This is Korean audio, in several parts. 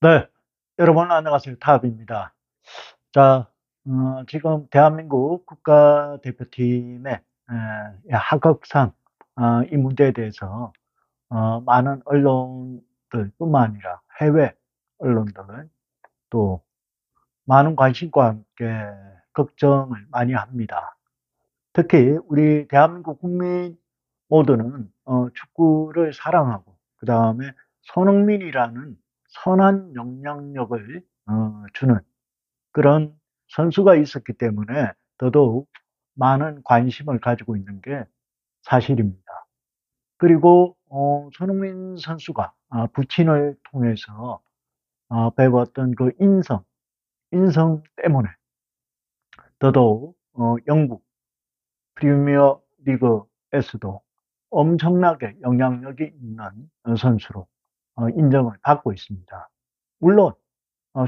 네, 여러분 안녕하세요. 타합입니다. 자, 지금 대한민국 국가대표팀의 하극상 이 문제에 대해서 많은 언론들뿐만 아니라 해외 언론들 또 많은 관심과 함께 걱정을 많이 합니다. 특히 우리 대한민국 국민 모두는 축구를 사랑하고 그 다음에 손흥민이라는 선한 영향력을 주는 그런 선수가 있었기 때문에 더더욱 많은 관심을 가지고 있는 게 사실입니다. 그리고 손흥민 선수가 부친을 통해서 배웠던 그 인성 때문에 더더욱 영국 프리미어 리그에서도 엄청나게 영향력이 있는 선수로 인정을 받고 있습니다. 물론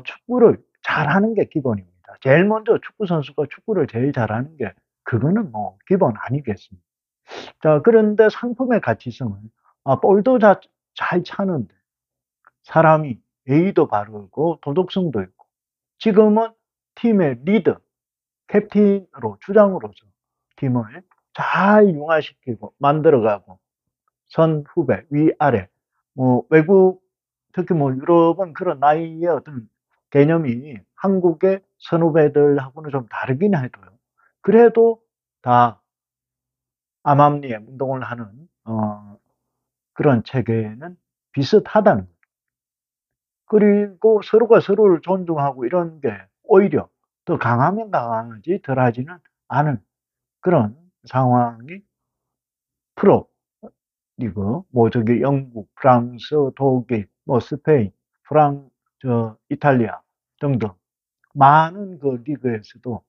축구를 잘하는 게 기본입니다. 제일 먼저 축구 선수가 축구를 제일 잘하는 게 그거는 뭐 기본 아니겠습니까? 자, 그런데 상품의 가치성은 볼도 잘 차는데 사람이 예의도 바르고 도덕성도 있고 지금은 팀의 리더, 캡틴으로 주장으로서 팀을 잘 융화시키고 만들어가고 선후배, 위아래, 뭐 외국 특히 뭐 유럽은 그런 나이의 어떤 개념이 한국의 선후배들하고는 좀 다르긴 해도요. 그래도 다 암암리에 운동을 하는 그런 체계는 비슷하다는 거예요. 그리고 서로가 서로를 존중하고 이런 게 오히려 더 강하면 강하지 덜하지는 않은 그런 상황이 프로 리그, 뭐 저기 영국, 프랑스, 독일, 뭐 스페인, 이탈리아 등등 많은 그 리그에서도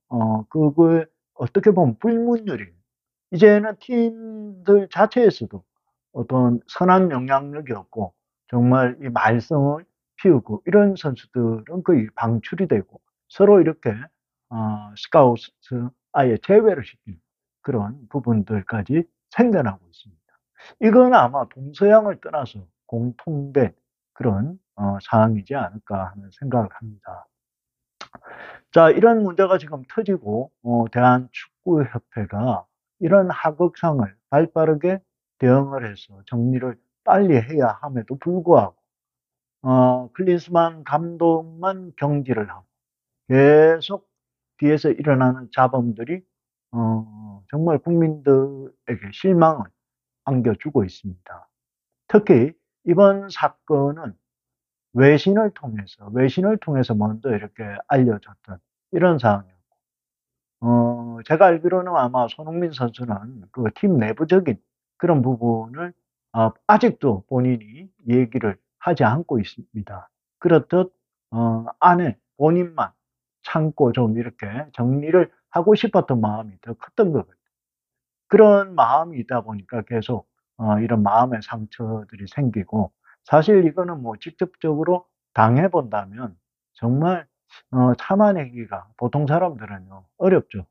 그거에 어떻게 보면 불문율이 이제는 팀들 자체에서도 어떤 선한 영향력이 없고 정말 이 말썽을 피우고 이런 선수들은 거의 방출이 되고 서로 이렇게 스카우트 아예 제외를 시키는 그런 부분들까지 생겨나고 있습니다. 이건 아마 동서양을 떠나서 공통된 그런 사항이지 않을까 하는 생각을 합니다. 자, 이런 문제가 지금 터지고 대한축구협회가 이런 하극상을 발빠르게 대응을 해서 정리를 빨리 해야 함에도 불구하고 클린스만 감독만 경질을 하고 계속 뒤에서 일어나는 자범들이 정말 국민들에게 실망을 안겨주고 있습니다. 특히 이번 사건은 외신을 통해서 먼저 이렇게 알려졌던 이런 상황이에요. 제가 알기로는 아마 손흥민 선수는 그 팀 내부적인 그런 부분을 아직도 본인이 얘기를 하지 않고 있습니다. 그렇듯 안에 본인만 참고 좀 이렇게 정리를 하고 싶었던 마음이 더 컸던 것 같아요. 그런 마음이 있다 보니까 계속 이런 마음의 상처들이 생기고 사실 이거는 뭐 직접적으로 당해 본다면 정말 참아내기가 보통 사람들은요 어렵죠.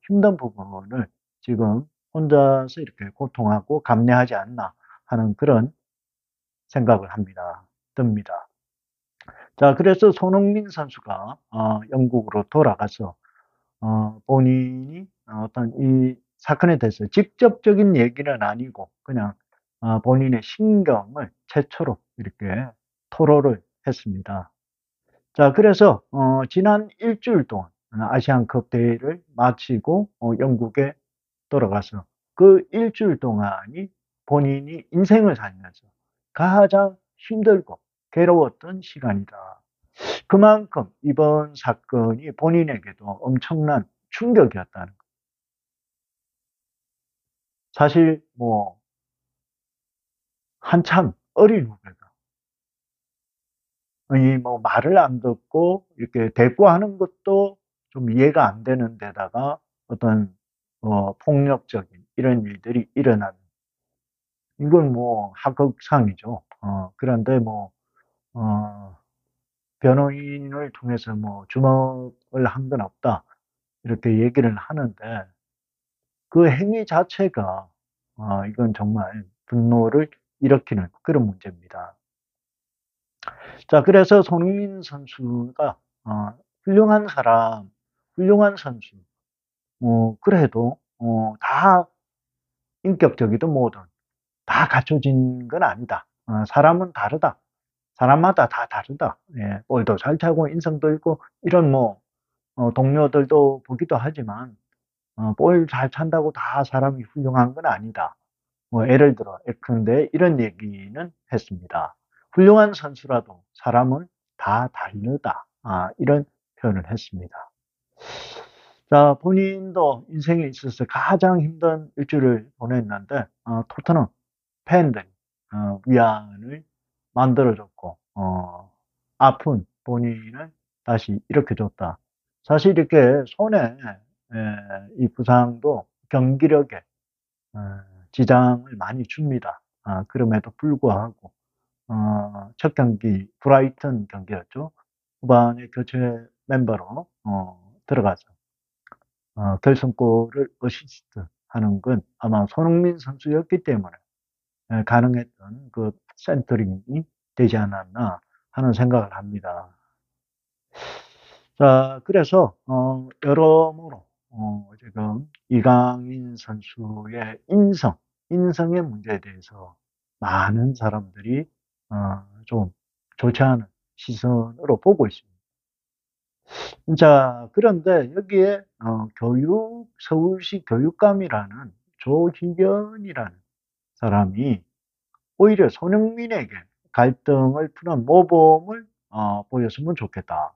힘든 부분을 지금 혼자서 이렇게 고통하고 감내하지 않나 하는 그런 생각을 듭니다. 자, 그래서 손흥민 선수가 영국으로 돌아가서 본인이 어떤 이 사건에 대해서 직접적인 얘기는 아니고 그냥 본인의 신경을 최초로 이렇게 토로를 했습니다. 자, 그래서 지난 일주일 동안 아시안컵 대회를 마치고 영국에 돌아가서 그 일주일 동안이 본인이 인생을 살면서 가장 힘들고 괴로웠던 시간이다. 그만큼 이번 사건이 본인에게도 엄청난 충격이었다는 거. 사실 뭐 한참 어린 후배가 이 뭐 말을 안 듣고 이렇게 대꾸하는 것도 좀 이해가 안 되는 데다가 어떤 폭력적인 이런 일들이 일어나는 이건 뭐 하극상이죠. 그런데 뭐 어, 변호인을 통해서 뭐 주목을 한 건 없다 이렇게 얘기를 하는데 그 행위 자체가 이건 정말 분노를 일으키는 그런 문제입니다. 자, 그래서 손흥민 선수가 훌륭한 사람, 훌륭한 선수, 그래도 다 인격적이든 뭐든 다 갖춰진 건 아니다. 사람은 다르다. 사람마다 다 다르다. 예, 볼도 잘 차고 인성도 있고 이런 뭐 동료들도 보기도 하지만 볼 잘 찬다고 다 사람이 훌륭한 건 아니다. 뭐 예를 들어 예컨대 이런 얘기는 했습니다. 훌륭한 선수라도 사람은 다 다르다. 이런 표현을 했습니다. 자, 본인도 인생에 있어서 가장 힘든 일주일을 보냈는데 토트넘 팬들 위안을 만들어줬고 아픈 본인을 다시 일으켜줬다. 사실 이렇게 손에 이 부상도 경기력에 지장을 많이 줍니다. 그럼에도 불구하고 첫 경기 브라이튼 경기였죠. 후반에 교체 멤버로 들어가서 결승골을 어시스트 하는 건 아마 손흥민 선수였기 때문에 가능했던 그 센터링이 되지 않았나 하는 생각을 합니다. 자, 그래서 여러모로 지금 이강인 선수의 인성의 문제에 대해서 많은 사람들이 좀 좋지 않은 시선으로 보고 있습니다. 자, 그런데 여기에 서울시 교육감이라는 조희견이라는 사람이 오히려 손흥민에게 갈등을 푸는 모범을 보였으면 좋겠다.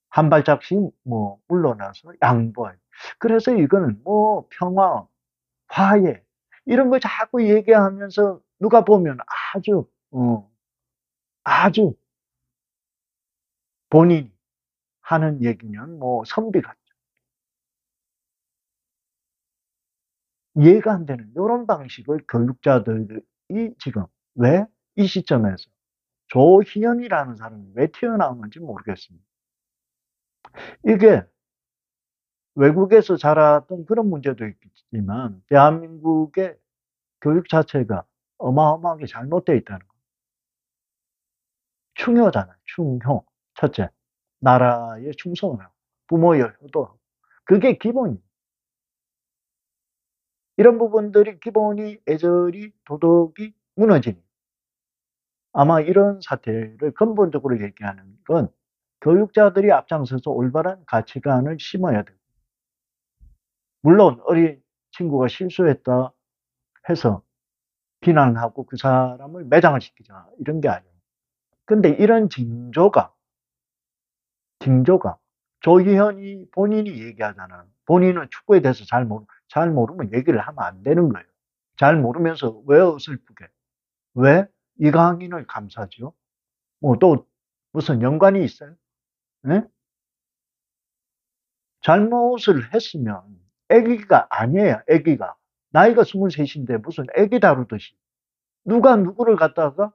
한 발짝씩 뭐 물러나서 양보해. 그래서 이거는 뭐 평화, 화해 이런 거 자꾸 얘기하면서 누가 보면 아주 아주 본인이 하는 얘기는 뭐 선비 같죠. 이해가 안 되는 이런 방식을 교육자들이 지금 왜 이 시점에서 조희연이라는 사람이 왜 튀어나오는지 모르겠습니다. 이게 외국에서 자랐던 그런 문제도 있겠지만 대한민국의 교육 자체가 어마어마하게 잘못되어 있다는 거. 충효잖아요. 충효. 첫째, 나라에 충성을 하고 부모의 효도하고 그게 기본이에요. 이런 부분들이 기본이 애절이 도덕이 무너지니 아마 이런 사태를 근본적으로 얘기하는 건 교육자들이 앞장서서 올바른 가치관을 심어야 돼요. 물론 어린 친구가 실수했다 해서 비난하고 그 사람을 매장을 시키자 이런 게 아니에요. 근데 이런 징조가 조희연이 본인이 얘기하잖아. 본인은 축구에 대해서 잘 모르면 얘기를 하면 안 되는 거예요. 잘 모르면서 왜 어설프게, 왜 이강인을 감싸죠? 뭐 또 무슨 연관이 있어요? 네? 잘못을 했으면 애기가 아니에요, 애기가. 나이가 23인데 무슨 애기 다루듯이. 누가 누구를 갖다가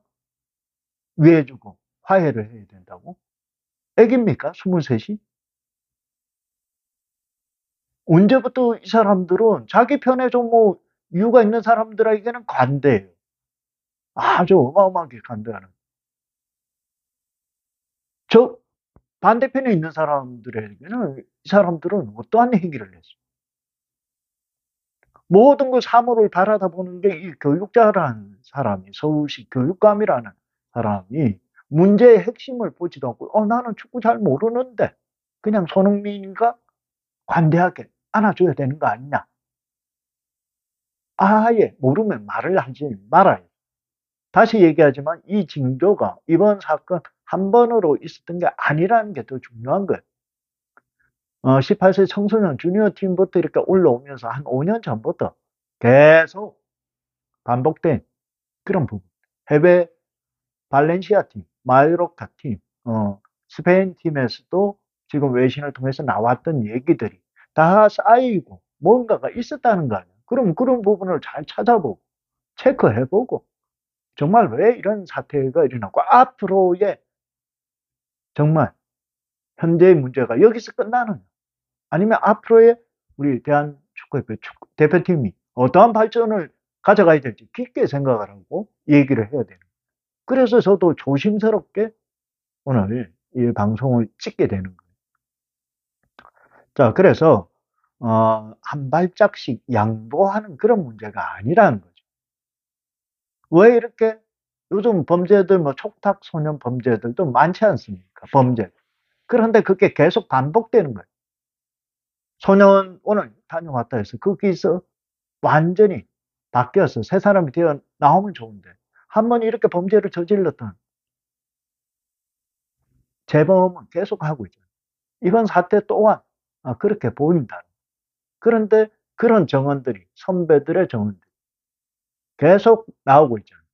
위해주고 화해를 해야 된다고? 애기입니까? 23이? 언제부터 이 사람들은 자기 편에 좀 뭐 이유가 있는 사람들에게는 관대해요. 아주 어마어마하게 관대하는. 저 반대편에 있는 사람들에게는 이 사람들은 어떠한 행위를 했어요? 모든 걸 사물을 바라다 보는 게 이 교육자라는 사람이 서울시 교육감이라는 사람이 문제의 핵심을 보지도 않고 나는 축구 잘 모르는데 그냥 손흥민이가 관대하게 안아줘야 되는 거 아니냐. 아예 모르면 말을 하지 말아요. 다시 얘기하지만 이 징조가 이번 사건 한 번으로 있었던 게 아니라는 게 더 중요한 거예요. 18세 청소년 주니어 팀부터 이렇게 올라오면서 한 5년 전부터 계속 반복된 그런 부분. 해외 발렌시아 팀, 마요르카 팀, 스페인 팀에서도 지금 외신을 통해서 나왔던 얘기들이 다 쌓이고 뭔가가 있었다는 거 아니에요. 그럼 그런 부분을 잘 찾아보고 체크해보고 정말 왜 이런 사태가 일어나고 앞으로의 정말 현재의 문제가 여기서 끝나느냐 아니면 앞으로의 우리 대한축구협회 대표팀이 어떠한 발전을 가져가야 될지 깊게 생각을 하고 얘기를 해야 되는 거예요. 그래서 저도 조심스럽게 오늘 이 방송을 찍게 되는 거예요. 자, 그래서 한 발짝씩 양보하는 그런 문제가 아니라는 거죠. 왜 이렇게 요즘 범죄들, 뭐 촉탁 소년 범죄들도 많지 않습니까? 범죄. 그런데 그게 계속 반복되는 거예요. 소년 오늘 다녀왔다 해서 거기서 완전히 바뀌어서 새 사람이 되어 나오면 좋은데 한 번 이렇게 범죄를 저질렀던 재범은 계속 하고 있잖아요. 이번 사태 또한 그렇게 보인다. 그런데 그런 정언들이 선배들의 정언들이 계속 나오고 있잖아요.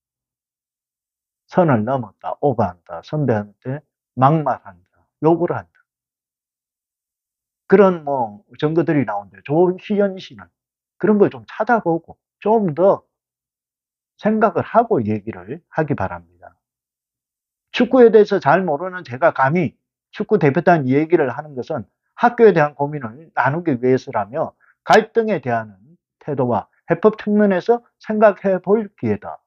선을 넘었다, 오버한다, 선배한테 막말한다, 욕을 한다. 그런 뭐 증거들이 나오는데 조희연 씨는 그런 걸 좀 찾아보고 좀 더 생각을 하고 얘기를 하기 바랍니다. 축구에 대해서 잘 모르는 제가 감히 축구 대표단 얘기를 하는 것은 학교에 대한 고민을 나누기 위해서라며 갈등에 대한 태도와 해법 측면에서 생각해 볼 기회다.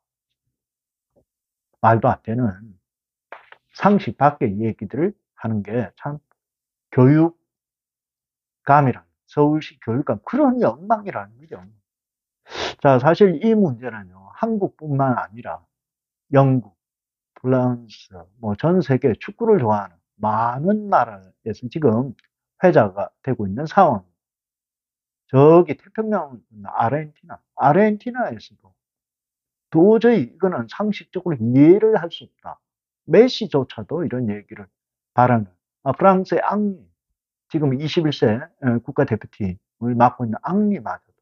말도 안 되는 상식 밖의 얘기들을 하는 게 참 교육감이란, 서울시 교육감, 그런 엉망이라는 거죠. 자, 사실 이 문제는요, 한국뿐만 아니라 영국, 프랑스, 뭐 전 세계 축구를 좋아하는 많은 나라에서 지금 회자가 되고 있는 상황. 저기 태평양 아르헨티나에서도 도저히 이거는 상식적으로 이해를 할 수 없다. 메시조차도 이런 얘기를 바라는. 프랑스의 앙리, 지금 21세 국가대표팀을 맡고 있는 앙리마저도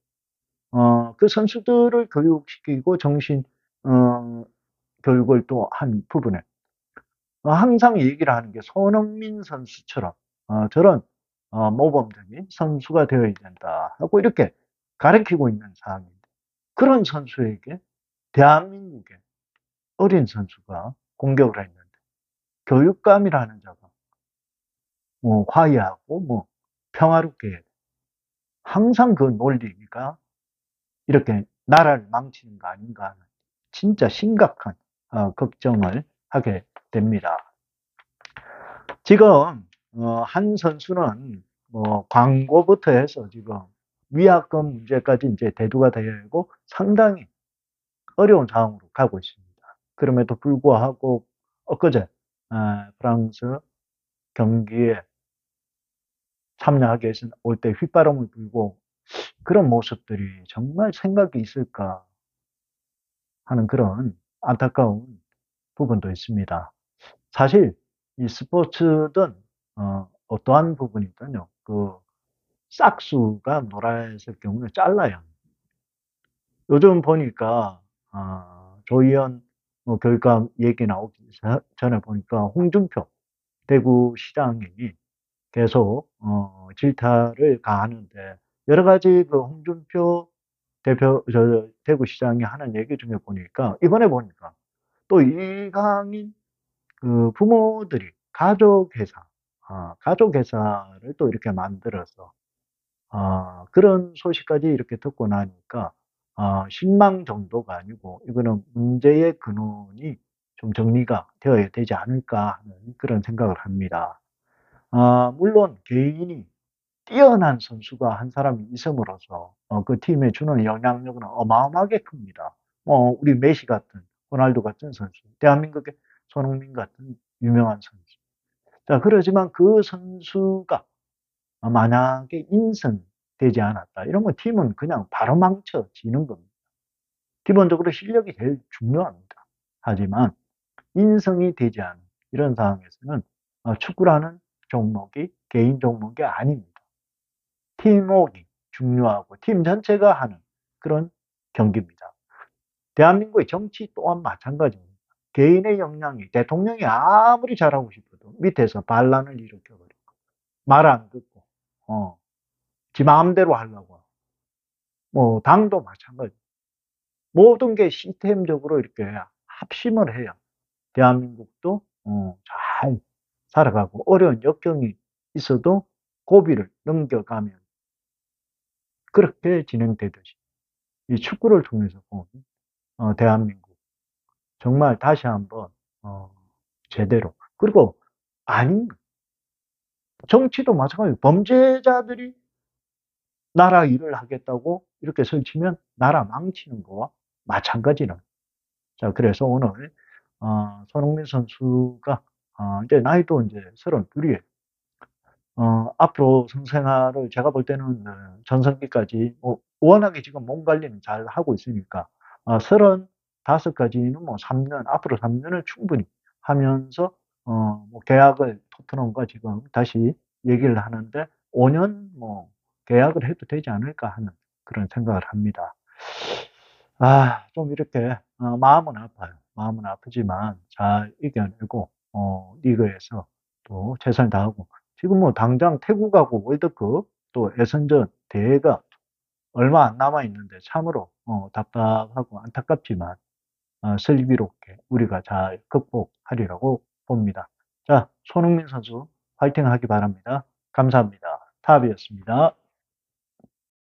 그 선수들을 교육시키고 정신 교육을 또 한 부분에 항상 얘기를 하는 게 손흥민 선수처럼 저런 모범적인 선수가 되어야 된다 하고 이렇게 가르치고 있는 상황인데 그런 선수에게 대한민국의 어린 선수가 공격을 했는데 교육감이라는 자가 뭐 화해하고 뭐 평화롭게 항상 그 논리가 이렇게 나라를 망치는 거 아닌가 하는 진짜 심각한 걱정을 하게 됩니다. 지금 한 선수는 뭐 광고부터 해서 지금 위약금 문제까지 이제 대두가 되고 상당히 어려운 상황으로 가고 있습니다. 그럼에도 불구하고 엊그제 프랑스 경기에 참여하기 위해서 올 때 휘바람을 불고 그런 모습들이 정말 생각이 있을까 하는 그런 안타까운 부분도 있습니다. 사실 이 스포츠든 어떠한 부분이든요. 그 싹수가 놀아야될 경우는 잘라요. 요즘 보니까 조희연 뭐 교육감 얘기 나오기 전에 보니까 홍준표 대구시장이 계속 질타를 가하는데 여러 가지 그 홍준표 대구시장이 하는 얘기 중에 보니까 이번에 보니까 또 이강인 그 부모들이 가족회사, 가족회사를 또 이렇게 만들어서 그런 소식까지 이렇게 듣고 나니까 신망 정도가 아니고 이거는 문제의 근원이 좀 정리가 되어야 되지 않을까 하는 그런 생각을 합니다. 물론 개인이 뛰어난 선수가 한 사람이 있음으로써 그 팀에 주는 영향력은 어마어마하게 큽니다. 우리 메시 같은, 호날두 같은 선수, 대한민국의 손흥민 같은 유명한 선수. 자, 그러지만 그 선수가 만약에 인선되지 않았다. 이러면 팀은 그냥 바로 망쳐지는 겁니다. 기본적으로 실력이 제일 중요합니다. 하지만 인성이 되지 않은 이런 상황에서는 축구라는 종목이 개인 종목이 아닙니다. 팀워크가 중요하고 팀 전체가 하는 그런 경기입니다. 대한민국의 정치 또한 마찬가지입니다. 개인의 역량이 대통령이 아무리 잘하고 싶어도 밑에서 반란을 일으켜버리고 말 안 듣고 지 마음대로 하려고 하고 뭐 당도 마찬가지. 모든 게 시스템적으로 이렇게 합심을 해야 대한민국도 잘 살아가고 어려운 역경이 있어도 고비를 넘겨가면 그렇게 진행되듯이 이 축구를 통해서 본 대한민국 정말 다시 한번 제대로 그리고 아닌 정치도 마찬가지예요. 범죄자들이 나라 일을 하겠다고 이렇게 설치면 나라 망치는 거와 마찬가지는. 자, 그래서 오늘 손흥민 선수가 이제 나이도 이제 32이에요. 앞으로 성생활을 제가 볼 때는 전성기까지 워낙에 지금 몸 관리는 잘 하고 있으니까 35까지는 뭐 3년, 앞으로 3년을 충분히 하면서 뭐 계약을 토트넘과 지금 다시 얘기를 하는데 5년 뭐 계약을 해도 되지 않을까 하는 그런 생각을 합니다. 좀 이렇게 마음은 아파요. 마음은 아프지만 잘 이겨내고 리그에서 또 최선을 다하고 지금 뭐 당장 태국하고 월드컵 또 예선전 대회가 얼마 안 남아 있는데 참으로 답답하고 안타깝지만 슬기롭게 우리가 잘 극복하리라고 봅니다. 자, 손흥민 선수 화이팅 하기 바랍니다. 감사합니다. 탑이었습니다.